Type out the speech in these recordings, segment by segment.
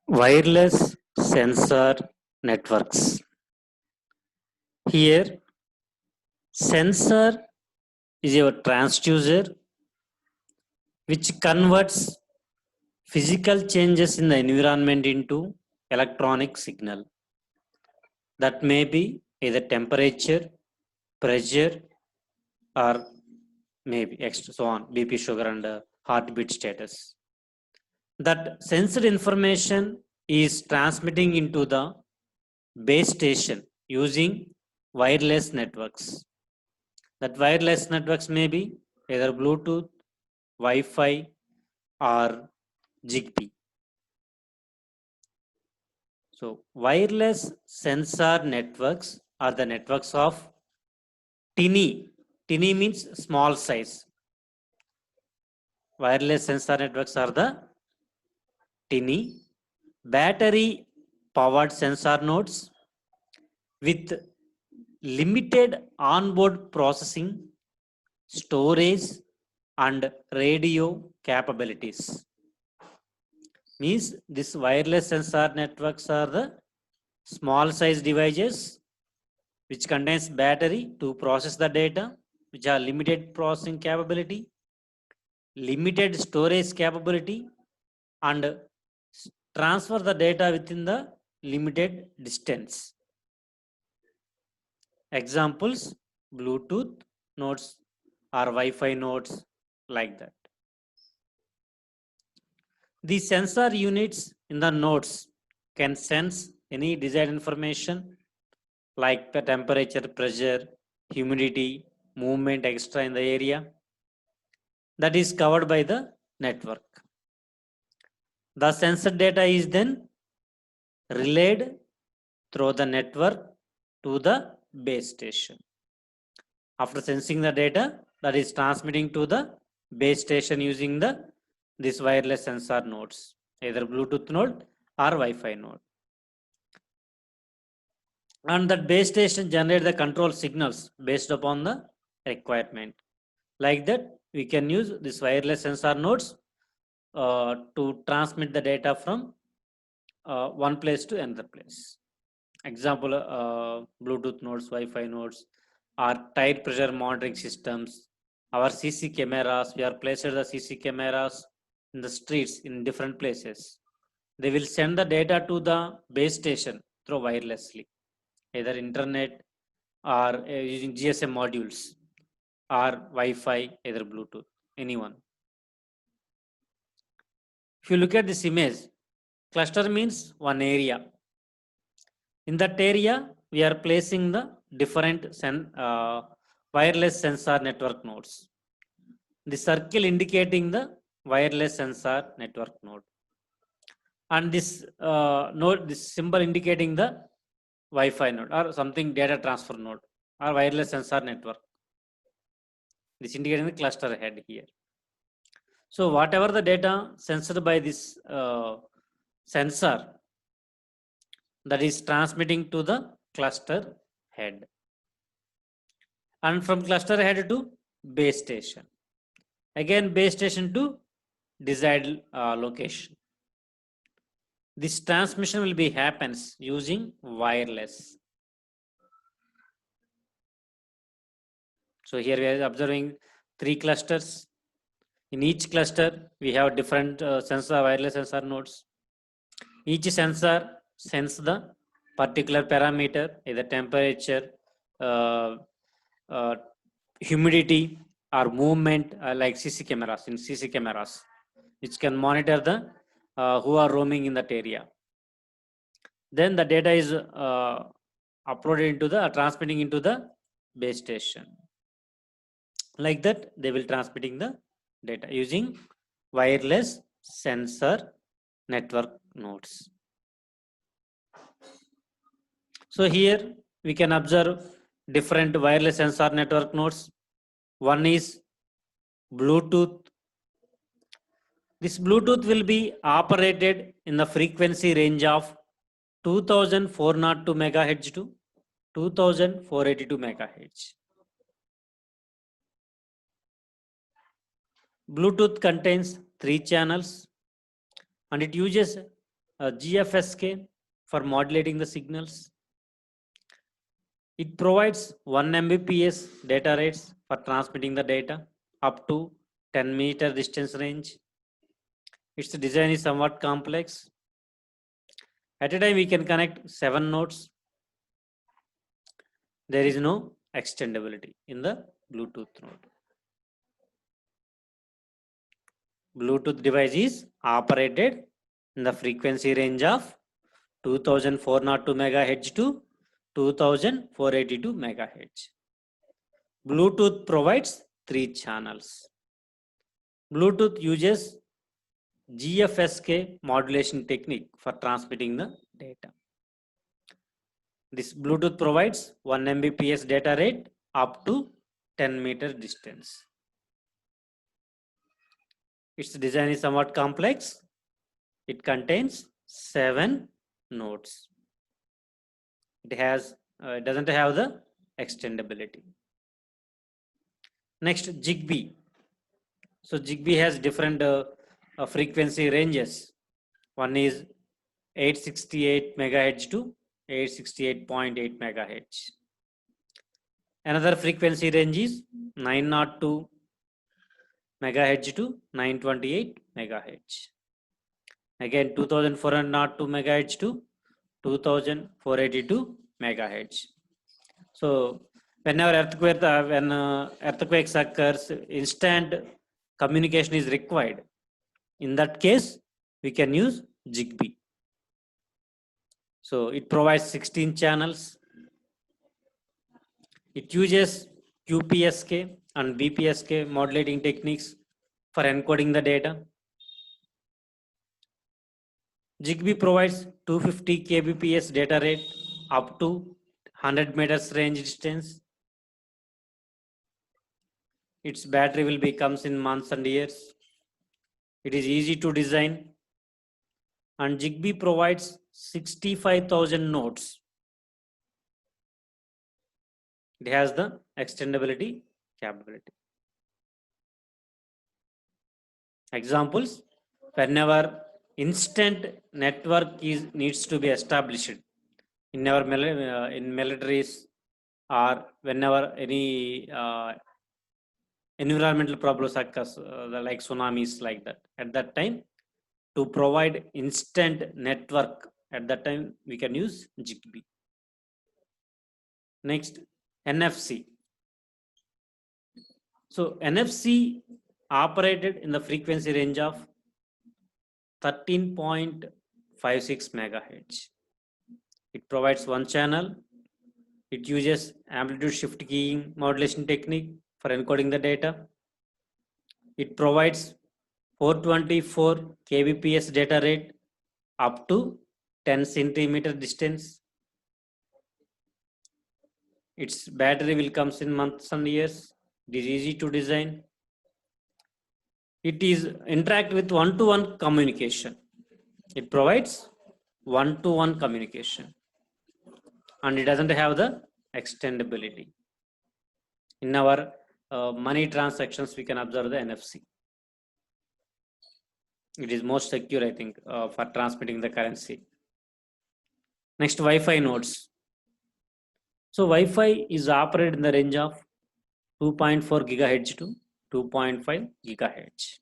Wireless sensor networks. Here, sensor is your transducer which converts physical changes in the environment into electronic signal. That may be either temperature, pressure, or maybe extra so on, BP, sugar, and heartbeat status. That sensed information is transmitting into the base station using wireless networks. That wireless networks may be either Bluetooth, Wi-Fi, or Zigbee. So wireless sensor networks are the networks of tiny. Tiny means small size. Wireless sensor networks are the tiny battery powered sensor nodes with limited onboard processing, storage, and radio capabilities. Means this wireless sensor networks are the small size devices which contains battery to process the data, which are limited processing capability, limited storage capability, and transfer the data within the limited distance. Examples, Bluetooth nodes or Wi-Fi nodes, like that. The sensor units in the nodes can sense any desired information like the temperature, pressure, humidity, movement extra in the area that is covered by the network. The sensor data is then relayed through the network to the base station. After sensing the data, that is transmitting to the base station using this wireless sensor nodes, either Bluetooth node or Wi-Fi node. And that base station generate the control signals based upon the requirement. Like that, we can use this wireless sensor nodes to transmit the data from one place to another place. Example, Bluetooth nodes, Wi-Fi nodes, or tire pressure monitoring systems. Our CC cameras, we are placed the CC cameras in the streets in different places. They will send the data to the base station through wirelessly, either internet or using GSM modules or Wi-Fi, either Bluetooth, anyone. If you look at this image, cluster means one area. In that area, we are placing the different wireless sensor network nodes. The circle indicating the wireless sensor network node. And this node, this symbol indicating the Wi-Fi node or something data transfer node or wireless sensor network. This indicating the cluster head here. So whatever the data sensed by this sensor, that is transmitting to the cluster head, and from cluster head to base station, again base station to desired location. This transmission will be happens using wireless. So here we are observing 3 clusters. In each cluster we have different sensor, wireless sensor nodes. Each sensor sends the particular parameter, either temperature, humidity, or movement, like CC cameras. In CC cameras, which can monitor the who are roaming in that area. Then the data is uploaded into the transmitting into the base station. Like that, they will transmitting the data using wireless sensor network nodes. So here we can observe different wireless sensor network nodes. One is Bluetooth. This Bluetooth will be operated in the frequency range of 2402 MHz to 2482 MHz. Bluetooth contains 3 channels and it uses GFSK for modulating the signals. It provides 1 Mbps data rates for transmitting the data up to 10-meter distance range. Its design is somewhat complex. At a time, we can connect 7 nodes. There is no extendability in the Bluetooth node. Bluetooth device is operated in the frequency range of 2402 MHz to 2482 MHz. Bluetooth provides 3 channels. Bluetooth uses GFSK modulation technique for transmitting the data. This Bluetooth provides 1 Mbps data rate up to 10-meter distance. Its design is somewhat complex. It contains 7 nodes. It doesn't have the extendability. Next, Zigbee. So Zigbee has different frequency ranges. One is 868 MHz to 868.8 MHz. Another frequency range is 902 MHz to 928 MHz. Again, 2402 MHz to 2482 MHz. So whenever earthquakes occurs, instant communication is required. In that case, we can use Zigbee. So it provides 16 channels. It uses QPSK and BPSK modulating techniques for encoding the data. Zigbee provides 250 kbps data rate up to 100 meters range distance. Its battery will comes in months and years. It is easy to design, and Zigbee provides 65,000 nodes. It has the extendability capability. Examples: whenever instant network needs to be established in our in militaries, or whenever any environmental problems occurs, like tsunamis, like that. At that time, to provide instant network, at that time we can use Zigbee. Next, NFC. So NFC operated in the frequency range of 13.56 MHz. It provides 1 channel. It uses amplitude shift keying modulation technique for encoding the data. It provides 424 kbps data rate up to 10 centimeter distance. Its battery will comes in months and years. It is easy to design. It is interact with one-to-one communication. It provides one-to-one communication, and it doesn't have the extendability. In our money transactions, we can observe the NFC. It is most secure, I think, for transmitting the currency. Next, Wi-Fi nodes. So Wi-Fi is operated in the range of 2.4 GHz to 2.5 GHz.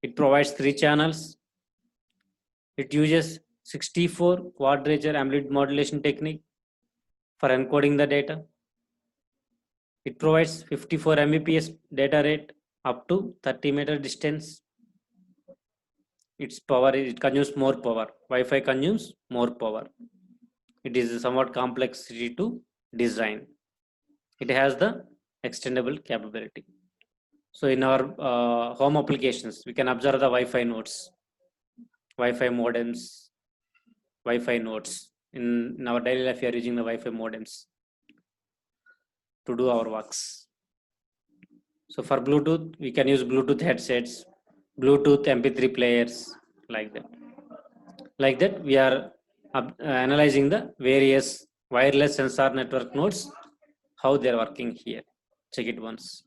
It provides 3 channels. It uses 64 quadrature amplitude modulation technique for encoding the data. It provides 54 Mbps data rate up to 30-meter distance. Its power, it consumes more power. Wi-Fi consumes more power. It is somewhat complexity to design. It has the extendable capability. So in our home applications, we can observe the Wi-Fi nodes, Wi-Fi modems, Wi-Fi nodes. In our daily life, we are using the Wi-Fi modems to do our works. So for Bluetooth, we can use Bluetooth headsets, Bluetooth MP3 players, like that. Like that, we are analyzing the various wireless sensor network nodes, how they are working here. Check it once.